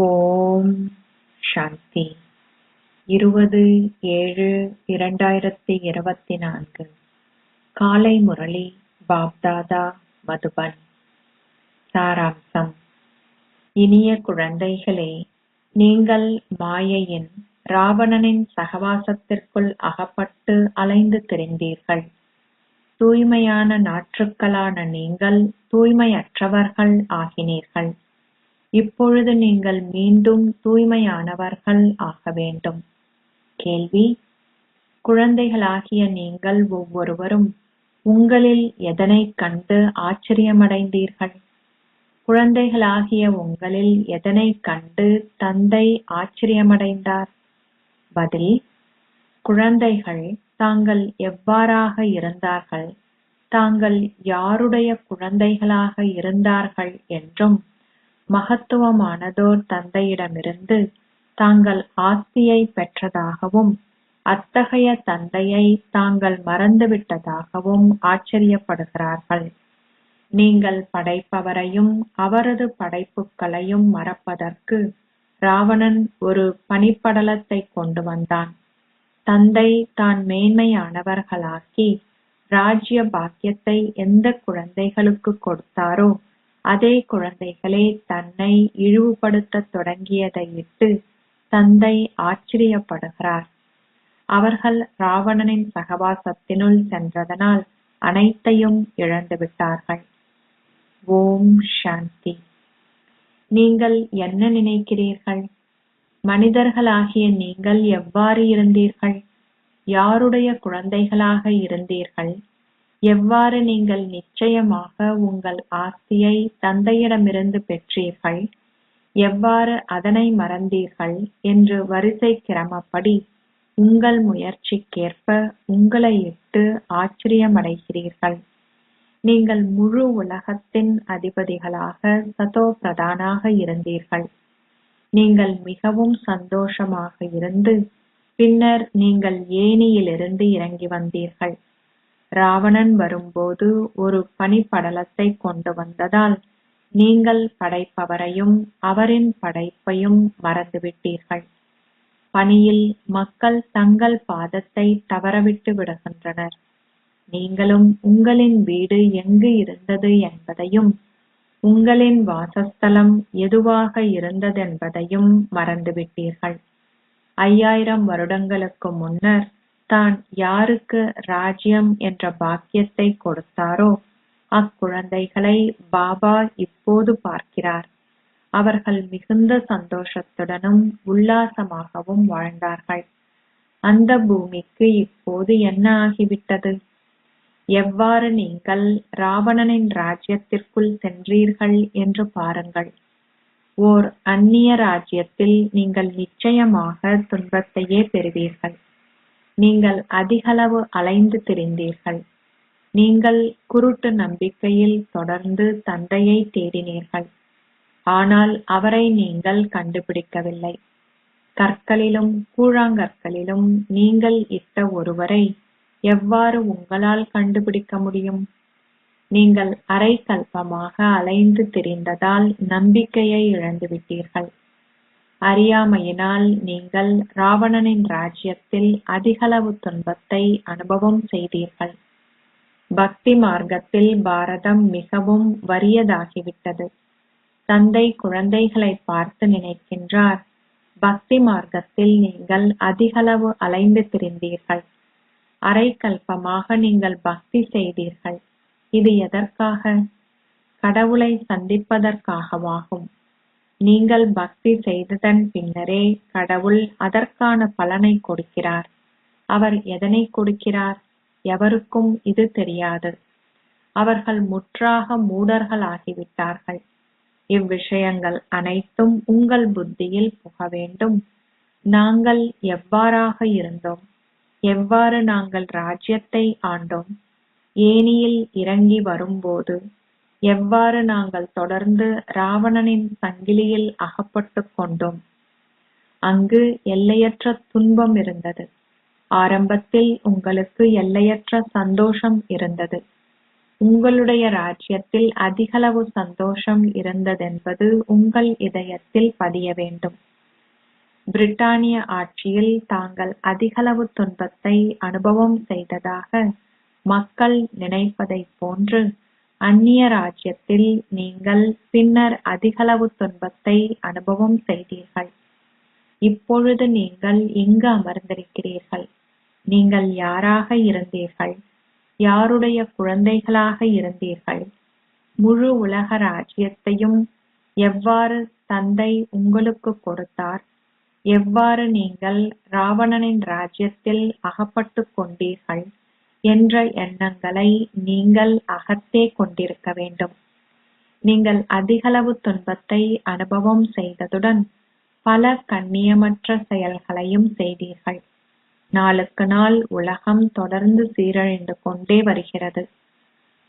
ஓம் சாந்தி. 20/7/2024 காலை முரளி பாப்தாதா மதுபன். சாராம்சம். இனிய குழந்தைகளே, நீங்கள் மாயையின் ராவணனின் சகவாசத்திற்குள் அகப்பட்டு அலைந்து திரிந்தீர்கள். தூய்மையான நாற்றுக்களான நீங்கள் தூய்மையற்றவர்கள் ஆகினீர்கள். இப்பொழுது நீங்கள் மீண்டும் தூய்மையானவர்கள் ஆக வேண்டும். கேள்வி: குழந்தைகளாகிய நீங்கள் ஒவ்வொருவரும் உங்களில் எதனைக் கண்டு ஆச்சரியமடைந்தீர்கள்? குழந்தைகளாகிய உங்களில் எதனைக் கண்டு தந்தை ஆச்சரியமடைந்தார்? பதில்: குழந்தைகள் தாங்கள் எவ்வாறாக இருந்தார்கள், தாங்கள் யாருடைய குழந்தைகளாக இருந்தார்கள் என்றும், மகத்துவமானதோர் தந்தையிடமிருந்து தாங்கள் ஆஸ்தியை பெற்றதாகவும், அத்தகைய தந்தையை தாங்கள் மறந்துவிட்டதாகவும் ஆச்சரியப்படுகிறார்கள். நீங்கள் படைப்பவரையும் அவரது படைப்புகளையும் மறப்பதற்கு ராவணன் ஒரு பனிப்படலத்தை கொண்டு வந்தான். தந்தை தான் மேன்மையானவர்களாக்கி ராஜ்ய பாக்கியத்தை எந்த குழந்தைகளுக்கு கொடுத்தாரோ அதே குழந்தைகளே தன்னை இழிவுபடுத்தத் தொடங்கியதையிட்டு தந்தை ஆச்சரியப்படுகிறார். அவர்கள் ராவணனின் சகவாசத்தினுள் சென்றதனால் அனைத்தையும் இழந்துவிட்டார்கள். ஓம் சாந்தி. நீங்கள் என்ன நினைக்கிறீர்கள்? மனிதர்களாகிய நீங்கள் எவ்வாறு இருந்தீர்கள்? யாருடைய குழந்தைகளாக இருந்தீர்கள்? எவ்வாறு நீங்கள் நிச்சயமாக உங்கள் ஆஸ்தியை தந்தையிடமிருந்து பெற்றீர்கள்? எவ்வாறு அதனை மறந்தீர்கள் என்று வரிசை கிரமப்படி உங்கள் முயற்சிக்கேற்ப உங்களை இட்டு ஆச்சரியமடைகிறீர்கள். நீங்கள் முழு உலகத்தின் அதிபதிகளாக சதோ பிரதானாக இருந்தீர்கள். நீங்கள் மிகவும் சந்தோஷமாக இருந்து பின்னர் நீங்கள் ஏணியிலிருந்து இறங்கி வந்தீர்கள். ராவணன் வரும்போது ஒரு பனிப்படலத்தை கொண்டு வந்ததால் நீங்கள் படைப்பவரையும் அவரின் படைப்பையும் மறந்துவிட்டீர்கள். பனியில் மக்கள் தங்கள் பாதத்தை தவறவிட்டு விடுகின்றனர். நீங்களும் உங்களின் வீடு எங்கு இருந்தது என்பதையும் உங்களின் வாசஸ்தலம் எதுவாக இருந்ததென்பதையும் மறந்துவிட்டீர்கள். 5000 வருடங்களுக்கு முன்னர் தான் யாருக்கு ராஜ்யம் என்ற பாக்கியத்தை கொடுத்தாரோ அக்குழந்தைகளை பாபா இப்போது பார்க்கிறார். அவர்கள் மிகுந்த சந்தோஷத்துடனும் உல்லாசமாகவும் வாழ்ந்தார்கள். அந்த பூமிக்கு இப்போது என்ன ஆகிவிட்டது? எவ்வாறு நீங்கள் ராவணனின் ராஜ்யத்திற்குள் சென்றீர்கள் என்று பாருங்கள். ஓர் அந்நிய ராஜ்யத்தில் நீங்கள் நிச்சயமாக துன்பத்தையே பெறுவீர்கள். நீங்கள் அதிகளவு அலைந்து திரிந்தீர்கள். நீங்கள் குருட்டு நம்பிக்கையில் தொடர்ந்து தந்தையை தேடினீர்கள். ஆனால் அவரை நீங்கள் கண்டுபிடிக்கவில்லை. கற்களிலும் கூழாங்கற்களிலும் நீங்கள் இட்ட ஒருவரை எவ்வாறு உங்களால் கண்டுபிடிக்க முடியும்? நீங்கள் அரை கல்பமாக அலைந்து திரிந்ததால் நம்பிக்கையை இழந்துவிட்டீர்கள். அறியாமையினால் நீங்கள் ராவணனின் ராஜ்யத்தில் அதிகளவு துன்பத்தை அனுபவம் செய்தீர்கள். பக்தி மார்க்கத்தில் பாரதம் மிகவும் வறியதாகிவிட்டது. தந்தை குழந்தைகளை பார்த்து நினைக்கின்றார், பக்தி மார்க்கத்தில் நீங்கள் அதிகளவு அலைந்து திரிந்தீர்கள். அரை கல்பமாக நீங்கள் பக்தி செய்தீர்கள். இது எதற்காக? கடவுளை சந்திப்பதற்காகவாகும். நீங்கள் பக்தி செய்ததன் பின்னரே கடவுள் அதற்கான பலனை கொடுக்கிறார். அவர் எதனை கொடுக்கிறார்? எவருக்கும் இது தெரியாது. அவர்கள் முற்றாக மூடர்களாகிவிட்டார்கள். இவ்விஷயங்கள் அனைத்தும் உங்கள் புத்தியில் புக வேண்டும். நாங்கள் எவ்வாறாக இருந்தோம்? எவ்வாறு நாங்கள் ராஜ்யத்தை ஆண்டோம்? ஏணியில் இறங்கி வரும்போது எவ்வாறு நாங்கள் தொடர்ந்து ராவணனின் சங்கிலியில் அகப்பட்டுக் கொண்டோம்? அங்கு எல்லையற்ற துன்பம் இருந்தது. ஆரம்பத்தில் உங்களுக்கு எல்லையற்ற சந்தோஷம் இருந்தது. உங்களுடைய ராஜ்யத்தில் அதிகளவு சந்தோஷம் இருந்ததென்பது உங்கள் இதயத்தில் பதிய வேண்டும். பிரிட்டானிய ஆட்சியில் தாங்கள் அதிகளவு துன்பத்தை அனுபவம் செய்ததாக மக்கள் நினைப்பதைப் போன்று அந்நிய ராஜ்யத்தில் நீங்கள் பின்னர் அதிகளவு துன்பத்தை அனுபவம் செய்தீர்கள். இப்பொழுது நீங்கள் இங்கு அமர்ந்திருக்கிறீர்கள். நீங்கள் யாராக இருந்தீர்கள்? யாருடைய குழந்தைகளாக இருந்தீர்கள்? முழு உலக ராஜ்யத்தையும் எவ்வாறு தந்தை உங்களுக்கு கொடுத்தார்? எவ்வாறு நீங்கள் ராவணனின் ராஜ்யத்தில் அகப்பட்டுக் கொண்டீர்கள் என்ற எண்ணங்களை நீங்கள் அகத்தே கொண்டிருக்க வேண்டும். நீங்கள் அதிகளவு துன்பத்தை அனுபவம் செய்ததுடன் பல கண்ணியமற்ற செயல்களையும் செய்தீர்கள். நாளுக்கு நாள் உலகம் தொடர்ந்து சீரழிந்து கொண்டே வருகிறது.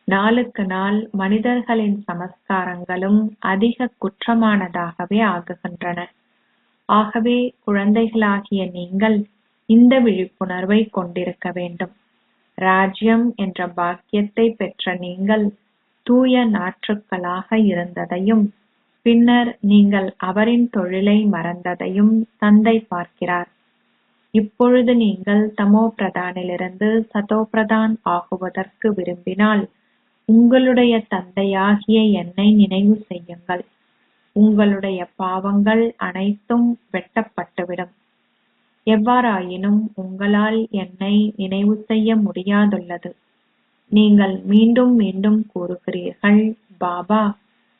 நாளுக்கு நாள் மனிதர்களின் சமஸ்காரங்களும் அதிக குற்றமானதாகவே ஆகுகின்றன. ஆகவே குழந்தைகளாகிய நீங்கள் இந்த விழிப்புணர்வை கொண்டிருக்க வேண்டும். ராஜ்யம் என்ற பாக்கியத்தை பெற்ற நீங்கள் தூய நாற்றுக்களாக இருந்ததையும் பின்னர் நீங்கள் அவரின் தொழிலை மறந்ததையும் தந்தை பார்க்கிறார். இப்பொழுது நீங்கள் தமோ பிரதானிலிருந்து சதோ பிரதான் ஆகுவதற்கு விரும்பினால் உங்களுடைய தந்தையாகிய என்னை நினைவு செய்யுங்கள். உங்களுடைய பாவங்கள் அனைத்தும் வெட்டப்பட்டுவிடும். எவ்வாறாயினும் உங்களால் என்னை நினைவு செய்ய முடியாதுள்ளது. நீங்கள் மீண்டும் மீண்டும் கூறுகிறீர்கள், பாபா,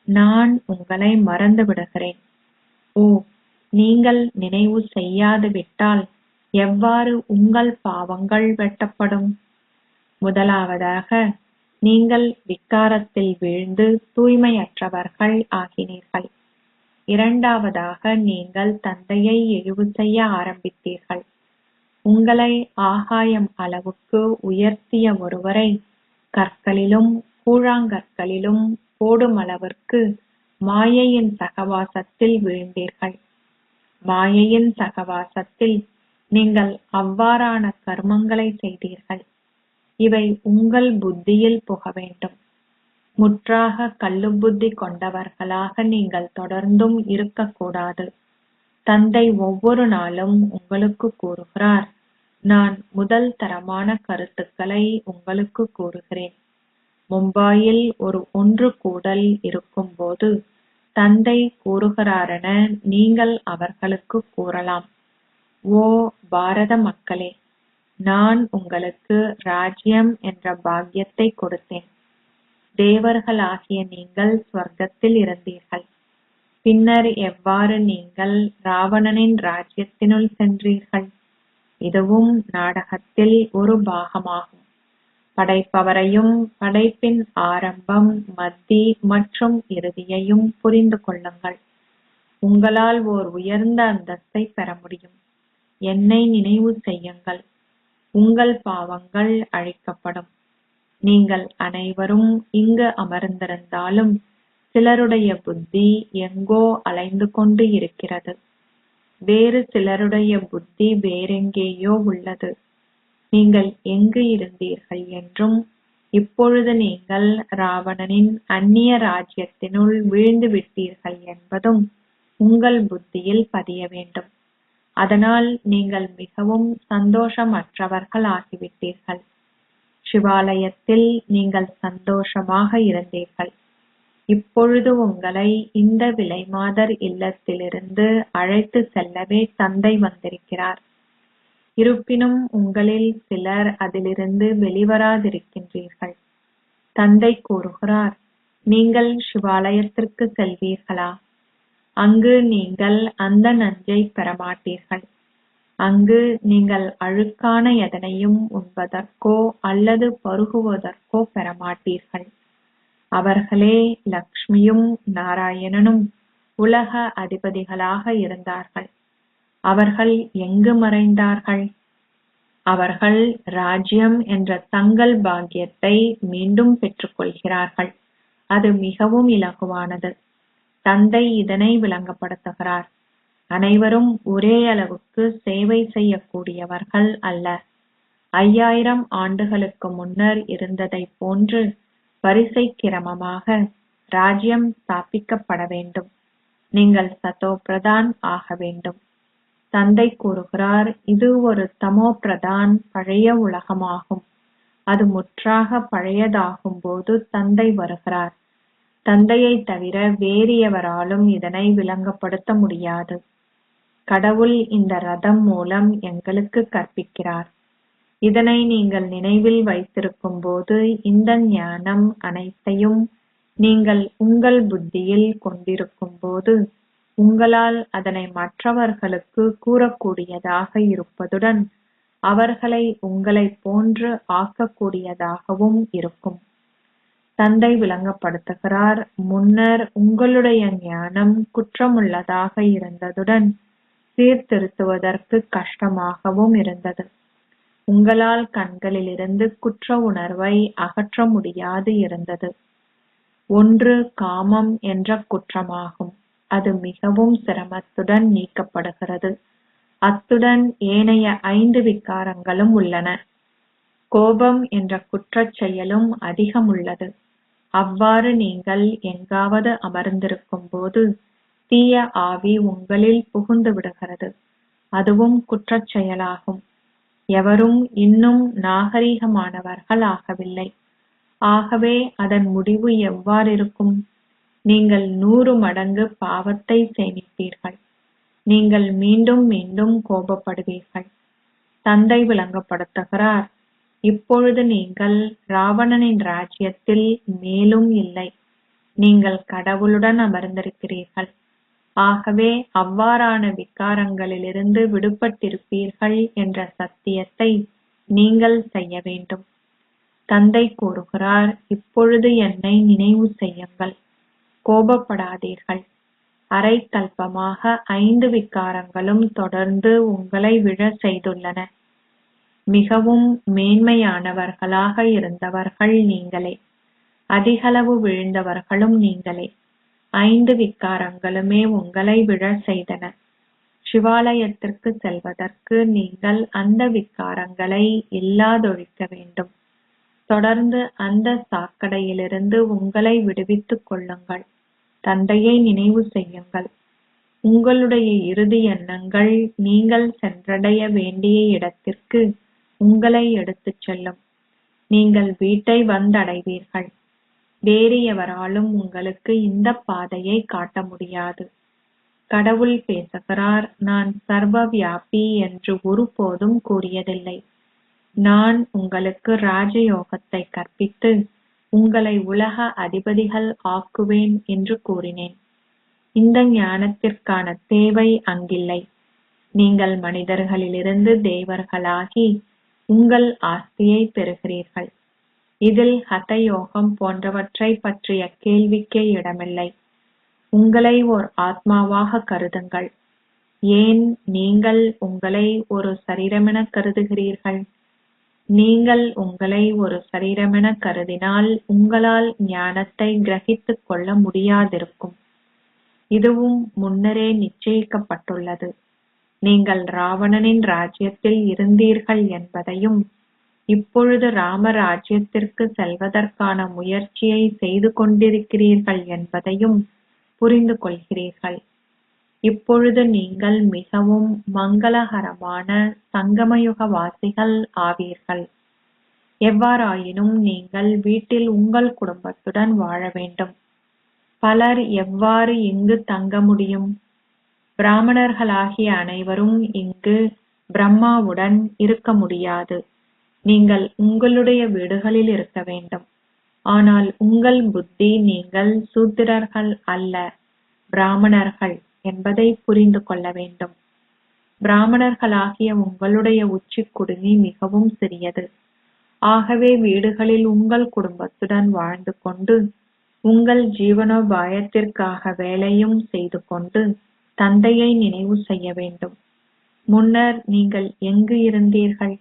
நான் உங்களை மறந்து விடுகிறேன். ஓ, நீங்கள் நினைவு செய்யாது விட்டால் எவ்வாறு உங்கள் பாவங்கள் வெட்டப்படும்? முதலாவதாக நீங்கள் விக்காரத்தில் வீழ்ந்து தூய்மையற்றவர்கள் ஆகினீர்கள். இரண்டாவதாக நீங்கள் தந்தையை இழிவு செய்ய ஆரம்பித்தீர்கள். உங்களை ஆகாயம் அளவுக்கு உயர்த்திய ஒருவரை கற்களிலும் கூழாங்கற்களிலும் போடும் அளவிற்கு மாயையின் சகவாசத்தில் வீழ்ந்தீர்கள். மாயையின் சகவாசத்தில் நீங்கள் அவ்வாறான கர்மங்களை செய்தீர்கள். இவை உங்கள் புத்தியில் புக வேண்டும். முற்றாக கள்ளுப்புத்தி கொண்டவர்களாக நீங்கள் தொடர்ந்தும் இருக்கக்கூடாது. தந்தை ஒவ்வொரு நாளும் உங்களுக்கு கூறுகிறார், நான் முதல் தரமான கருத்துக்களை உங்களுக்கு கூறுகிறேன். மும்பாயில் ஒரு ஒன்று கூடல் இருக்கும்போது தந்தை கூறுகிறாரென நீங்கள் அவர்களுக்கு கூறலாம், ஓ பாரத மக்களே, நான் உங்களுக்கு ராஜ்யம் என்ற பாக்கியத்தை கொடுத்தேன். தேவர்களாகிய நீங்கள் ஸ்வர்க்கத்தில் இருந்தீர்கள். பின்னர் எவ்வாறு நீங்கள் ராவணனின் ராஜ்யத்தினுள் சென்றீர்கள்? இதுவும் நாடகத்தில் ஒரு பாகமாகும். படைப்பவரையும் படைப்பின் ஆரம்பம், மத்தி மற்றும் இறுதியையும் புரிந்து கொள்ளுங்கள். உங்களால் ஓர் உயர்ந்த அந்தஸ்தை பெற முடியும். என்னை நினைவு செய்யுங்கள். உங்கள் பாவங்கள் அழிக்கப்படும். நீங்கள் அனைவரும் இங்கு அமர்ந்திருந்தாலும் சிலருடைய புத்தி எங்கோ அலைந்து கொண்டு இருக்கிறது. வேறு சிலருடைய புத்தி வேறெங்கேயோ உள்ளது. நீங்கள் எங்கு இருந்தீர்கள் என்றும் இப்பொழுது நீங்கள் ராவணனின் அந்நிய ராஜ்யத்தினுள் வீழ்ந்து விட்டீர்கள் என்பதும் உங்கள் புத்தியில் பதிய வேண்டும். அதனால் நீங்கள் மிகவும் சந்தோஷமற்றவர்கள் ஆகிவிட்டீர்கள். சிவாலயத்தில் நீங்கள் சந்தோஷமாக இருந்தீர்கள். இப்பொழுது உங்களை இந்த விலைமாதர் இல்லத்திலிருந்து அழைத்து செல்லவே தந்தை வந்திருக்கிறார். இருப்பினும் உங்களில் சிலர் அதிலிருந்து வெளிவராதிருக்கின்றீர்கள். தந்தை கூறுகிறார், நீங்கள் சிவாலயத்திற்கு செல்வீர்களா? அங்கு நீங்கள் அந்த நஞ்சை பெறமாட்டீர்கள். அங்கு நீங்கள் அழுக்கான எதனையும் உண்பதற்கோ அல்லது பருகுவதற்கோ பெறமாட்டீர்கள். அவர்களே லக்ஷ்மியும் நாராயணனும் உலக அதிபதிகளாக இருந்தார்கள். அவர்கள் எங்கு மறைந்தார்கள்? அவர்கள் ராஜ்யம் என்ற தங்கள் பாக்கியத்தை மீண்டும் பெற்றுக்கொள்கிறார்கள். அது மிகவும் இலகுவானது. தந்தை இதனை விளங்கப்படுத்துகிறார். அனைவரும் ஒரே அளவுக்கு சேவை செய்யக்கூடியவர்கள் அல்ல. 5000 ஆண்டுகளுக்கு முன்னர் இருந்ததைப் போன்று வரிசை கிரமமாக ராஜ்யம் ஸ்தாபிக்கப்பட வேண்டும். நீங்கள் சதோ பிரதான் ஆக வேண்டும். தந்தை கூறுகிறார், இது ஒரு தமோ பிரதான் பழைய உலகமாகும். அது முற்றாக பழையதாகும் போது தந்தை வருகிறார். தந்தையை தவிர வேறு எவராலும் இதனை விளங்கப்படுத்த முடியாது. கடவுள் இந்த ரதம் மூலம் எங்களுக்கு கற்பிக்கிறார். இதனை நீங்கள் நினைவில் வைத்திருக்கும் போது இந்த ஞானம் அனைத்தையும் நீங்கள் உங்கள் புத்தியில் கொண்டிருக்கும் போது உங்களால் அதனை மற்றவர்களுக்கு கூறக்கூடியதாக இருப்பதுடன் அவர்களை உங்களைப் போன்று ஆக்கக்கூடியதாகவும் இருக்கும். தந்தை விளங்கப்படுத்துகிறார், முன்னர் உங்களுடைய ஞானம் குற்றமுள்ளதாக இருந்ததுடன் சீர்திருத்துவதற்கு கஷ்டமாகவும் இருந்தது. உங்களால் கண்களிலிருந்து குற்ற உணர்வை அகற்ற முடியாது இருந்தது. ஒன்று காமம் என்ற குற்றமாகும். அது மிகவும் சிரமத்துடன் நீக்கப்படுகிறது. அத்துடன் ஏனைய 5 விகாரங்களும் உள்ளன. கோபம் என்ற குற்றச் செயலும் அதிகம் உள்ளது. அவ்வாறு நீங்கள் எங்காவது அமர்ந்திருக்கும் போது தீய ஆவி உங்களில் புகுந்து விடுகிறது. அதுவும் குற்றச் செயலாகும். எவரும் இன்னும் நாகரீகமானவர்கள் ஆகவில்லை. ஆகவே அதன் முடிவு எவ்வாறிருக்கும்? நீங்கள் 100 மடங்கு பாவத்தை சேமிப்பீர்கள். நீங்கள் மீண்டும் மீண்டும் கோபப்படுவீர்கள். தந்தை விளங்கப்படுத்துகிறார், இப்பொழுது நீங்கள் ராவணனின் ராஜ்யத்தில் மேலும் இல்லை. நீங்கள் கடவுளுடன் அமர்ந்திருக்கிறீர்கள். ஆகவே அவ்வாறான விகாரங்களிலிருந்து விடுபட்டிருப்பீர்கள் என்ற சத்தியத்தை நீங்கள் செய்ய வேண்டும். தந்தை கூறுகிறார், இப்பொழுது என்னை நினைவு செய்யுங்கள். கோபப்படாதீர்கள். அரை கல்பமாக 5 விகாரங்களும் தொடர்ந்து உங்களை விழ செய்துள்ளன. மிகவும் மேன்மையானவர்களாக இருந்தவர்கள் நீங்களே. அதிகளவு விழுந்தவர்களும் நீங்களே. 5 விகாரங்களுமே உங்களை விழ செய்தன. சிவாலயத்திற்கு செல்வதற்கு நீங்கள் அந்த விகாரங்களை இல்லாதொழிக்க வேண்டும். தொடர்ந்து அந்த சாக்கடையிலிருந்து உங்களை விடுவித்துக் கொள்ளுங்கள். தந்தையை நினைவு செய்யுங்கள். உங்களுடைய இறுதி எண்ணங்கள் நீங்கள் சென்றடைய வேண்டிய இடத்திற்கு உங்களை எடுத்துச் செல்லும். நீங்கள் வீட்டை வந்தடைவீர்கள். வேறு எவராலும் உங்களுக்கு இந்த பாதையை காட்ட முடியாது. கடவுள் பேசுகிறார், நான் சர்வ வியாபி என்று ஒருபோதும் கூறியதில்லை. நான் உங்களுக்கு ராஜயோகத்தை கற்பித்து உங்களை உலக அதிபதிகள் ஆக்குவேன் என்று கூறினேன். இந்த ஞானத்திற்கான தேவை அங்கில்லை. நீங்கள் மனிதர்களிலிருந்து தேவர்களாகி உங்கள் ஆஸ்தியை பெறுகிறீர்கள். இதில் ஹதயோகம் போன்றவற்றை பற்றிய கேள்விக்கே இடமில்லை. உங்களை ஓர் ஆத்மாவாக கருதுங்கள். ஏன் நீங்கள் உங்களை ஒரு சரீரமென கருதுகிறீர்கள்? நீங்கள் உங்களை ஒரு சரீரமென கருதினால் உங்களால் ஞானத்தை கிரகித்துக் கொள்ள முடியாதிருக்கும். இதுவும் முன்னரே நிச்சயிக்கப்பட்டுள்ளது. நீங்கள் ராவணனின் ராஜ்யத்தில் இருந்தீர்கள் என்பதையும் இப்பொழுது ராமராஜ்யத்திற்கு செல்வதற்கான முயற்சியை செய்து கொண்டிருக்கிறீர்கள் என்பதையும் புரிந்து கொள்கிறீர்கள். இப்பொழுது நீங்கள் மிகவும் மங்களகரமான சங்கமயுக வாசிகள் ஆவீர்கள். எவ்வாறாயினும் நீங்கள் வீட்டில் உங்கள் குடும்பத்துடன் வாழ வேண்டும். பலர் எவ்வாறு இங்கு தங்க முடியும்? பிராமணர்களாகிய அனைவரும் இங்கு பிரம்மாவுடன் இருக்க முடியாது. நீங்கள் உங்களுடைய வீடுகளில் இருக்க வேண்டும். ஆனால் உங்கள் புத்தி நீங்கள் சூத்திரர்கள் அல்ல, பிராமணர்கள் என்பதை புரிந்து கொள்ள வேண்டும். பிராமணர்களாகிய உங்களுடைய உச்சி குடுமி மிகவும் சிறியது. ஆகவே வீடுகளில் உங்கள் குடும்பத்துடன் வாழ்ந்து கொண்டு உங்கள் ஜீவனோபாயத்திற்காக வேலையும் செய்து கொண்டு தந்தையை நினைவு செய்ய வேண்டும். முன்னர் நீங்கள் எங்கு இருந்தீர்கள்?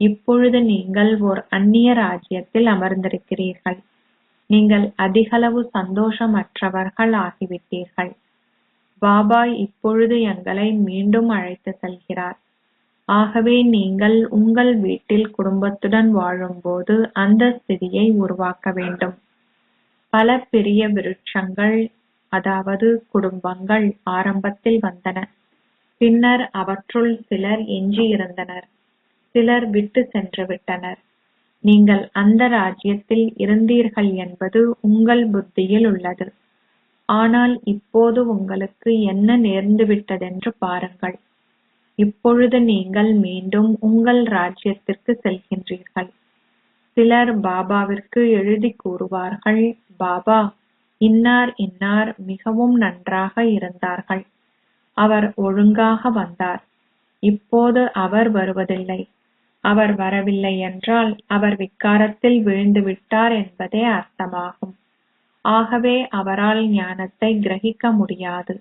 இப்பொழுது நீங்கள் ஓர் அந்நிய ராஜ்யத்தில் அமர்ந்திருக்கிறீர்கள். நீங்கள் அதிகளவு சந்தோஷமற்றவர்கள் ஆகிவிட்டீர்கள். பாபா இப்பொழுது எங்களை மீண்டும் அழைத்து செல்கிறார். ஆகவே நீங்கள் உங்கள் வீட்டில் குடும்பத்துடன் வாழும்போது அந்த ஸ்திதியை உருவாக்க வேண்டும். பல பெரிய விருட்சங்கள், அதாவது குடும்பங்கள் ஆரம்பத்தில் வந்தன. பின்னர் அவற்றுள் சிலர் எஞ்சியிருந்தனர், சிலர் விட்டு சென்று விட்டனர். நீங்கள் அந்த ராஜ்யத்தில் இருந்தீர்கள் என்பது உங்கள் புத்தியில் உள்ளது. ஆனால் இப்போது உங்களுக்கு என்ன நேர்ந்துவிட்டதென்று பாருங்கள். இப்பொழுது நீங்கள் மீண்டும் உங்கள் ராஜ்யத்திற்கு செல்கின்றீர்கள். சிலர் பாபாவிற்கு எழுதி கூறுவார்கள், பாபா, இன்னார் இன்னார் மிகவும் நன்றாக இருந்தார்கள், அவர் ஒழுங்காக வந்தார், இப்போது அவர் வருவதில்லை. அவர் வரவில்லை என்றால் அவர் விக்காரத்தில் விழுந்துவிட்டார் என்பதே அர்த்தமாகும். ஆகவே அவரால் ஞானத்தை கிரகிக்க முடியாது.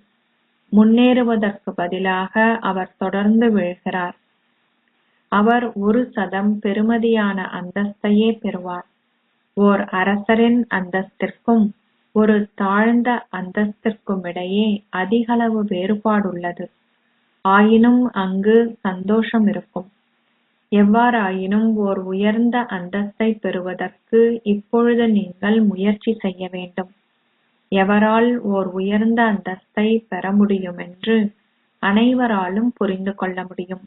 முன்னேறுவதற்கு பதிலாக அவர் தொடர்ந்து விழுகிறார். அவர் 1% பெறுமதியான அந்தஸ்தையே பெறுவார். ஓர் அரசரின் அந்தஸ்திற்கும் ஒரு தாழ்ந்த அந்தஸ்திற்குமிடையே அதிகளவு வேறுபாடுள்ளது. ஆயினும் அங்கு சந்தோஷம் இருக்கும். எவ்வாறாயினும் ஓர் உயர்ந்த அந்தஸ்தை பெறுவதற்கு இப்பொழுது நீங்கள் முயற்சி செய்ய வேண்டும். எவரால் ஓர் உயர்ந்த அந்தஸ்தை பெற முடியுமென்று அனைவராலும் புரிந்து கொள்ள முடியும்.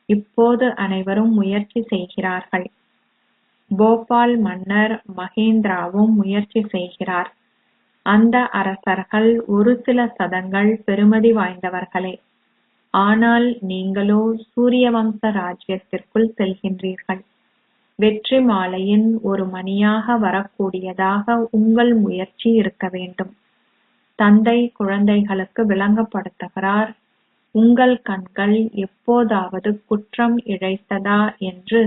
இப்போது அனைவரும் முயற்சி செய்கிறார்கள். போபால் மன்னர் மகேந்திராவும் முயற்சி செய்கிறார். அந்த அரசர்கள் ஒரு சில சதங்கள் பெறுமதி வாய்ந்தவர்களே. ஆனால் நீங்களோ சூரிய வம்ச ராஜ்யத்திற்குள் செல்கின்றீர்கள். வெற்றி மாலையின் ஒரு மணியாக வரக்கூடியதாக உங்கள் முயற்சி இருக்க வேண்டும். தந்தை குழந்தைகளுக்கு விளங்கப்படுத்துகிறார், உங்கள் கண்கள் எப்போதாவது குற்றம் இழைத்ததா என்று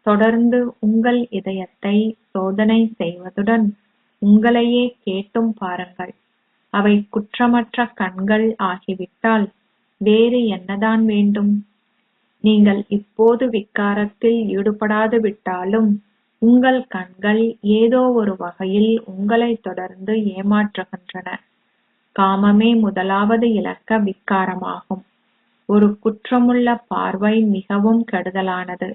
தொடர்ந்து உங்கள் இதயத்தை சோதனை செய்வதுடன் உங்களையே கேட்டும் பாருங்கள். அவை குற்றமற்ற கண்கள் ஆகிவிட்டால் வேறு என்னதான் வேண்டும்? நீங்கள் இப்போது விக்காரத்தில் ஈடுபடாது விட்டாலும் உங்கள் கண்கள் ஏதோ ஒரு வகையில் உங்களை தொடர்ந்து ஏமாற்றுகின்றன. காமமே முதலாவது இலக்க விக்காரமாகும். ஒரு குற்றமுள்ள பார்வை மிகவும் கெடுதலானது.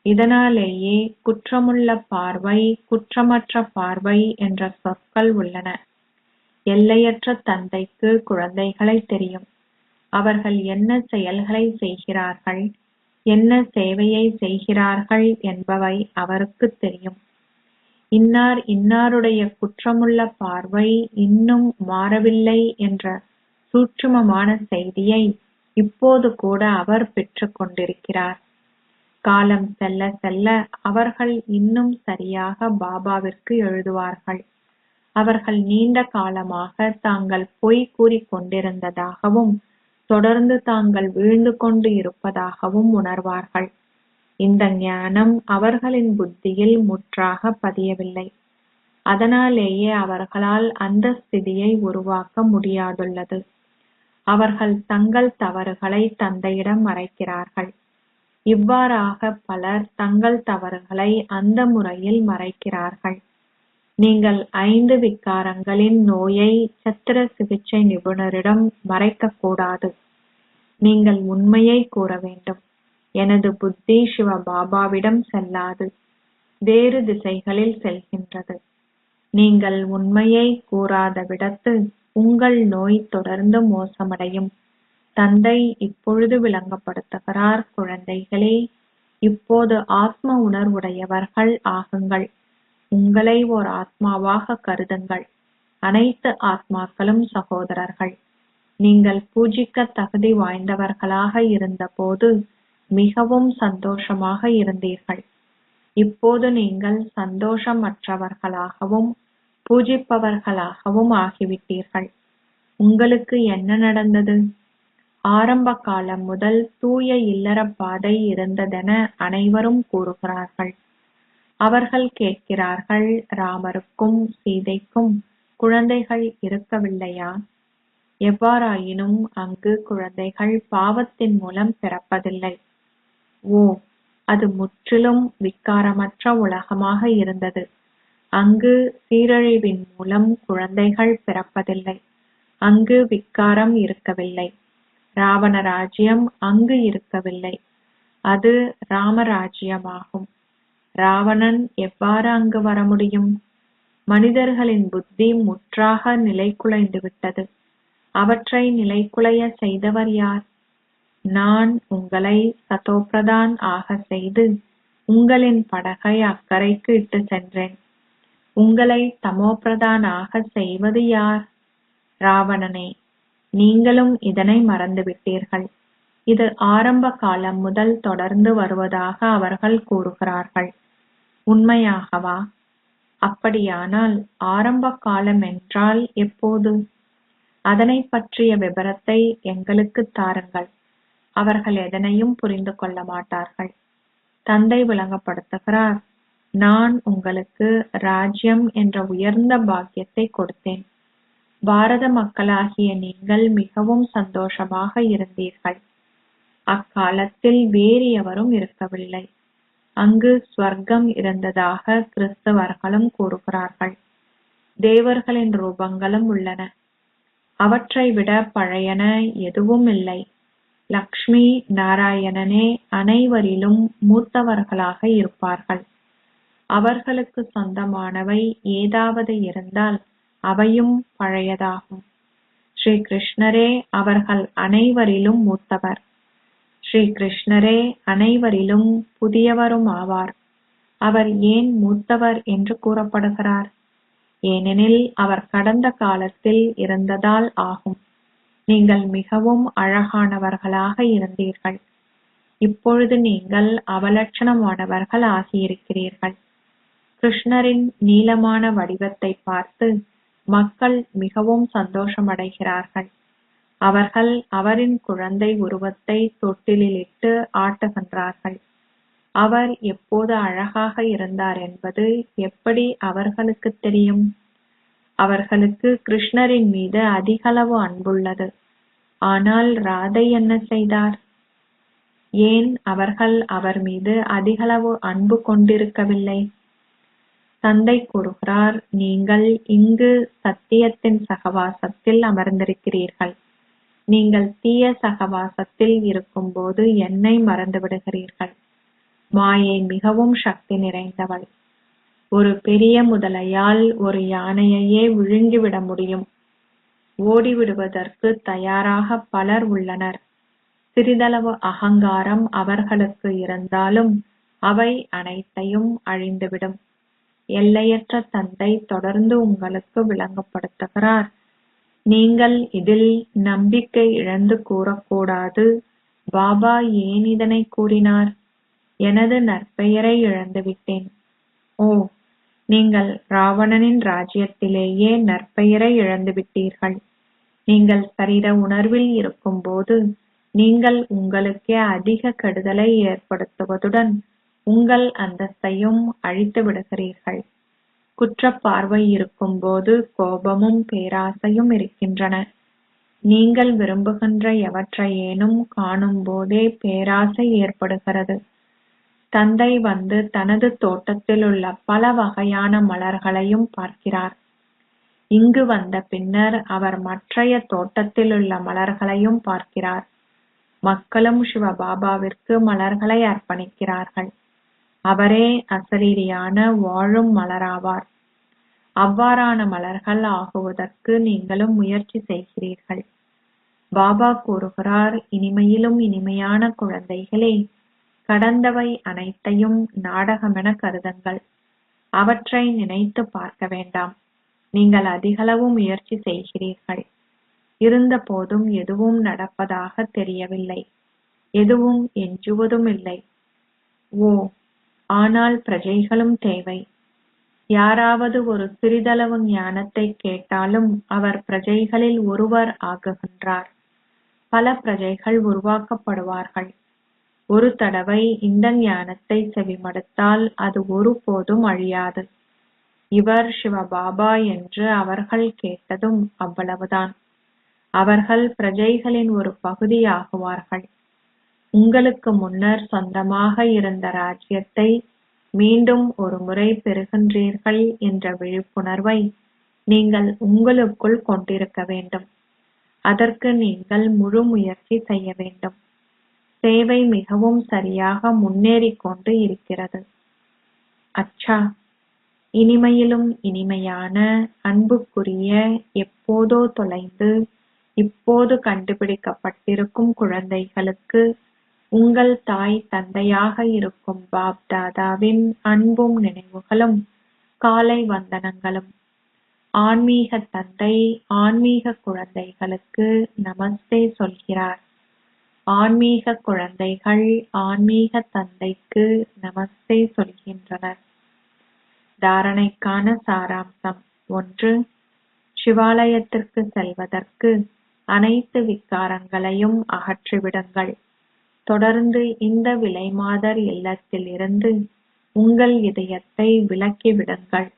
இதனாலேயே குற்றமுள்ள பார்வை, குற்றமற்ற பார்வை என்ற சொற்கள் உள்ளன. எல்லையற்ற தந்தைக்கு குழந்தைகளை தெரியும். அவர்கள் என்ன செயல்களை செய்கிறார்கள், என்ன சேவையை செய்கிறார்கள் என்பவை அவருக்கு தெரியும். இன்னார் இன்னாருடைய குற்றமுள்ள பார்வை இன்னும் மாறவில்லை என்ற சூட்சுமமான செய்தியை இப்போது கூட அவர் பெற்றுக் கொண்டிருக்கிறார். காலம் செல்ல செல்ல அவர்கள் இன்னும் சரியாக பாபாவிற்கு எழுதுவார்கள். அவர்கள் நீண்ட காலமாக தாங்கள் பொய் கூறிக் கொண்டிருந்ததாகவும் தொடர்ந்து தாங்கள் வீழ்ந்து கொண்டு இருப்பதாகவும் உணர்வார்கள். இந்த ஞானம் அவர்களின் புத்தியில் முற்றாக பதியவில்லை. அதனாலேயே அவர்களால் அந்த ஸ்திதியை உருவாக்க முடியாதுள்ளது. அவர்கள் தங்கள் தவறுகளை தந்தையிடம் மறைக்கிறார்கள். இவ்வாறாக பலர் தங்கள் தவறுகளை அந்த முறையில் மறைக்கிறார்கள். நீங்கள் 5 விக்காரங்களின் நோயை சத்திர சிகிச்சை நிபுணரிடம் மறைக்கக்கூடாது. நீங்கள் உண்மையை கூற வேண்டும். எனது புத்தி சிவ பாபாவிடம் செல்லாது, வேறு திசைகளில் செல்கின்றது. நீங்கள் உண்மையை கூறாத விடத்து உங்கள் நோய் தொடர்ந்து மோசமடையும். தந்தை இப்பொழுது விளங்கப்படுத்துகிறார், குழந்தைகளே, இப்போது ஆத்ம உணர்வுடையவர்கள் ஆகுங்கள். உங்களை ஓர் ஆத்மாவாக கருதுங்கள். அனைத்து ஆத்மாக்களும் சகோதரர்கள். நீங்கள் பூஜிக்க தகுதி வாய்ந்தவர்களாக இருந்தபோது மிகவும் சந்தோஷமாக இருந்தீர்கள். இப்போது நீங்கள் சந்தோஷமற்றவர்களாகவும் பூஜிப்பவர்களாகவும் ஆகிவிட்டீர்கள். உங்களுக்கு என்ன நடந்தது? ஆரம்ப காலம் முதல் தூய இல்லற பாதை இருந்ததென அனைவரும் கூறுகிறார்கள். அவர்கள் கேட்கிறார்கள், ராமருக்கும் சீதைக்கும் குழந்தைகள் இருக்கவில்லையா? எவ்வாறாயினும் அங்கு குழந்தைகள் பாவத்தின் மூலம் பிறப்பதில்லை. ஓ, அது முற்றிலும் விக்காரமற்ற உலகமாக இருந்தது. அங்கு சீரழிவின் மூலம் குழந்தைகள் பிறப்பதில்லை. அங்கு விக்காரம் இருக்கவில்லை. ராவண ராஜ்யம் அங்கு இருக்கவில்லை. அது ராமராஜ்யமாகும். ராவணன் எவ்வாறு அங்கு வர முடியும்? மனிதர்களின் புத்தி முற்றாக நிலைகுலைந்து விட்டது. அவற்றை நிலைகுலைய செய்தவர் யார்? நான் உங்களை சதோப்பிரதான் ஆக செய்து உங்களின் படகை அக்கரைக்கு இட்டு சென்றேன். உங்களை தமோபிரதான் ஆக செய்வது யார்? ராவணனே, நீங்களும் இதனை மறந்துவிட்டீர்கள். இது ஆரம்ப காலம் முதல் தொடர்ந்து வருவதாக அவர்கள் கூறுகிறார்கள். உண்மையாகவா? அப்படியானால் ஆரம்ப காலம் என்றால் எப்போது? அதனை பற்றிய விபரத்தை எங்களுக்கு தாருங்கள். அவர்கள் எதனையும் புரிந்து கொள்ள மாட்டார்கள். தந்தை விளங்கப்படுத்துகிறார், நான் உங்களுக்கு ராஜ்யம் என்ற உயர்ந்த பாக்கியத்தை கொடுத்தேன். பாரத மக்களாகிய நீங்கள் மிகவும் சந்தோஷமாக இருந்தீர்கள். அக்காலத்தில் வேறு எவரும் இருக்கவில்லை. அங்கு ஸ்வர்க்கம் இருந்ததாக கிறிஸ்தவர்களும் கூறுகிறார்கள். தேவர்களின் ரூபங்களும் உள்ளன. அவற்றை விட பழையன எதுவும் இல்லை. லக்ஷ்மி நாராயணனே அனைவரிலும் மூத்தவர்களாக இருப்பார்கள். அவர்களுக்கு சொந்தமானவை ஏதாவது இருந்தால் அவையும் பழையதாகும். ஸ்ரீ கிருஷ்ணரே அவர்கள் அனைவரிலும் மூத்தவர். ஸ்ரீ கிருஷ்ணரே அனைவரிலும் புதியவரும் ஆவார். அவர் ஏன் மூத்தவர் என்று கூறப்படுகிறார்? ஏனெனில் அவர் கடந்த காலத்தில் இருந்ததால் ஆகும். நீங்கள் மிகவும் அழகானவர்களாக இருந்தீர்கள். இப்பொழுது நீங்கள் அவலட்சணமானவர்கள் ஆகியிருக்கிறீர்கள். கிருஷ்ணரின் நீளமான வடிவத்தை பார்த்து மக்கள் மிகவும் சந்தோஷமடைகிறார்கள். அவர்கள் அவரின் குழந்தை உருவத்தை தொட்டிலிட்டு ஆட்டுகின்றார்கள். அவர் எப்போது அழகாக இருந்தார் என்பது எப்படி அவர்களுக்கு தெரியும்? அவர்களுக்கு கிருஷ்ணரின் மீது அதிகளவு அன்புள்ளது. ஆனால் ராதை என்ன செய்தார்? ஏன் அவர்கள் அவர் மீது அதிகளவு அன்பு கொண்டிருக்கவில்லை? தந்தை கூறுகிறார், நீங்கள் இங்கு சத்தியத்தின் சகவாசத்தில் அமர்ந்திருக்கிறீர்கள். நீங்கள் தீய சகவாசத்தில் இருக்கும்போது என்னை மறந்துவிடுகிறீர்கள். மாயை மிகவும் சக்தி நிறைந்தவள். ஒரு பெரிய முதலையால் ஒரு யானையையே விழுங்கிவிட முடியும். ஓடிவிடுவதற்கு தயாராக பலர் உள்ளனர். சிறிதளவு அகங்காரம் அவர்களுக்கு இருந்தாலும் அவை அனைத்தையும் அழிந்துவிடும். எல்லையற்ற தந்தை தொடர்ந்து உங்களுக்கு விளங்கப்படுத்துகிறார், நீங்கள் இதில் நம்பிக்கை இழந்து கூறக்கூடாது. பாபா ஏன் இதனை கூறினார்? எனது நற்பெயரை இழந்துவிட்டேன். ஓ, நீங்கள் ராவணனின் ராஜ்யத்திலேயே நற்பெயரை இழந்துவிட்டீர்கள். நீங்கள் சரீர உணர்வில் இருக்கும்போது நீங்கள் உங்களுக்கே அதிக கெடுதலை ஏற்படுத்துவதுடன் உங்கள் அந்தஸ்தையும் அழித்து விடுகிறீர்கள். குற்றப்பார்வை இருக்கும்போது கோபமும் பேராசையும் இருக்கின்றன. நீங்கள் விரும்புகின்ற எவற்றையேனும் காணும் போதே பேராசை ஏற்படுகிறது. தந்தை வந்து தனது தோட்டத்தில் உள்ள பல வகையான மலர்களையும் பார்க்கிறார். இங்கு வந்த பின்னர் அவர் மற்றைய தோட்டத்தில் உள்ள மலர்களையும் பார்க்கிறார். மக்களும் சிவபாபாவிற்கு மலர்களை அர்ப்பணிக்கிறார்கள். அவரே அசரீரியான வாழும் மலராவார். அவ்வாறான மலர்கள் ஆகுவதற்கு நீங்களும் முயற்சி செய்கிறீர்கள். பாபா கூறுகிறார், இனிமையிலும் இனிமையான குழந்தைகளே, கடந்தவை அனைத்தையும் நாடகமென கருதுங்கள். அவற்றை நினைத்து பார்க்க வேண்டாம். நீங்கள் அதிகளவு முயற்சி செய்கிறீர்கள். இருந்த போதும் எதுவும் நடப்பதாக தெரியவில்லை. எதுவும் எஞ்சுவதும் இல்லை. ஓ, ஆனால் பிரஜைகளும் தேவை. யாராவது ஒரு சிறிதளவு ஞானத்தை கேட்டாலும் அவர் பிரஜைகளில் ஒருவர் ஆகுகின்றார். பல பிரஜைகள் உருவாக்கப்படுவார்கள். ஒரு தடவை இந்த ஞானத்தை செவிமடுத்தால் அது ஒருபோதும் அழியாது. இவர் சிவபாபா என்று அவர்கள் கேட்டதும் அவ்வளவுதான். அவர்கள் பிரஜைகளின் ஒரு பகுதியாகுவார்கள். உங்களுக்கு முன்னர் சொந்தமாக இருந்த ராஜ்யத்தை மீண்டும் ஒரு முறை பெறுகின்றீர்கள் என்ற விழிப்புணர்வை நீங்கள் உங்களுக்குள் கொண்டிருக்க வேண்டும். அதற்கு நீங்கள் முழு முயற்சி செய்ய வேண்டும். சேவை மிகவும் சரியாக முன்னேறிக் கொண்டு இருக்கிறது. அச்சா, இனிமையிலும் இனிமையான அன்புக்குரிய, எப்போதோ தொலைந்து இப்போது கண்டுபிடிக்கப்பட்டிருக்கும் குழந்தைகளுக்கு உங்கள் தாய் தந்தையாக இருக்கும் பாப் தாதாவின் அன்பும் நினைவுகளும் காலை வந்தனங்களும். ஆன்மீக தந்தை ஆன்மீக குழந்தைகளுக்கு நமஸ்தே சொல்கிறார். ஆன்மீக குழந்தைகள் ஆன்மீக தந்தைக்கு நமஸ்தே சொல்கின்றனர். தாரணைக்கான சாராம்சம். 1. சிவாலயத்திற்கு செல்வதற்கு அனைத்து விகாரங்களையும் அகற்றிவிடுங்கள். தொடர்ந்து இந்த விலைமாதர் இல்லத்தில் இருந்து உங்கள் இதயத்தை விலக்கிவிடுங்கள்.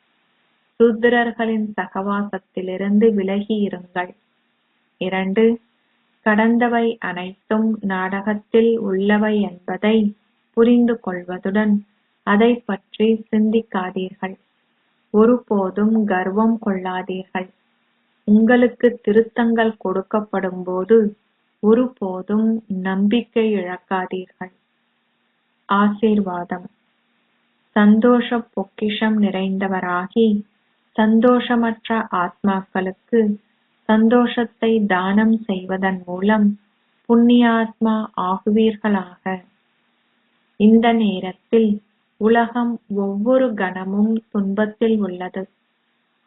சூத்திரர்களின் சகவாசத்திலிருந்து விலகி இருங்கள். 2. கடந்தவை அனைத்தும் நாடகத்தில் உள்ளவை என்பதை புரிந்து கொள்வதுடன் அதை பற்றி சிந்திக்காதீர்கள். ஒருபோதும் கர்வம் கொள்ளாதீர்கள். உங்களுக்கு திருத்தங்கள் கொடுக்கப்படும் போது ஒருபோதும் நம்பிக்கை இழக்காதீர்கள். ஆசீர்வாதம். சந்தோஷ பொக்கிஷம் நிறைந்தவராகி சந்தோஷமற்ற ஆத்மாக்களுக்கு சந்தோஷத்தை தானம் செய்வதன் மூலம் புண்ணியாத்மா ஆகுவீர்களாக. இந்த நேரத்தில் உலகம் ஒவ்வொரு கணமும் துன்பத்தில் உள்ளது.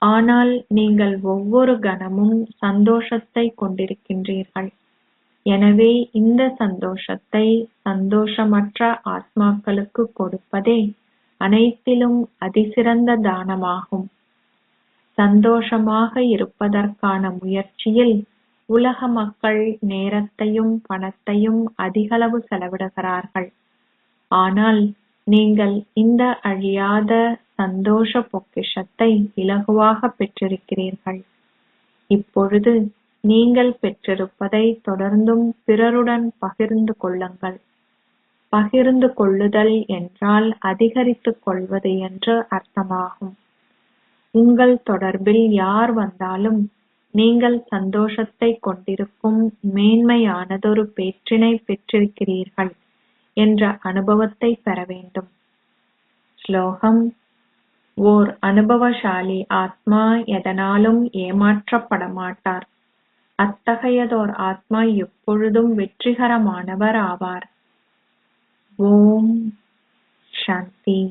ஆனால் நீங்கள் ஒவ்வொரு கணமும் சந்தோஷத்தை கொண்டிருக்கின்றீர்கள். எனவே இந்த சந்தோஷத்தை சந்தோஷமற்ற ஆத்மாக்களுக்கு கொடுப்பதே அனைத்திலும் அதிசிறந்த தானமாகும். சந்தோஷமாக இருப்பதற்கான முயற்சியில் உலக மக்கள் நேரத்தையும் பணத்தையும் அதிகளவு செலவிடுகிறார்கள். ஆனால் நீங்கள் இந்த அழியாத சந்தோஷ பொக்கிஷத்தை இலகுவாக பெற்றிருக்கிறீர்கள். இப்பொழுது நீங்கள் பெற்றிருப்பதை தொடர்ந்தும் பிறருடன் பகிர்ந்து கொள்ளுங்கள். பகிர்ந்து கொள்ளுதல் என்றால் அதிகரித்துக் கொள்வது என்று அர்த்தமாகும். உங்கள் தொடர்பில் யார் வந்தாலும் நீங்கள் சந்தோஷத்தை கொண்டிருக்கும் மேன்மையானதொரு பேற்றினை பெற்றிருக்கிறீர்கள் என்ற அனுபவத்தை பெற வேண்டும். ஸ்லோகம். ஓர் அனுபவசாலி ஆத்மா எதனாலும் ஏமாற்றப்பட மாட்டார். அத்தகையதோர் ஆத்மா எப்பொழுதும் வெற்றிகரமானவர் ஆவார். ஓம் சாந்தி.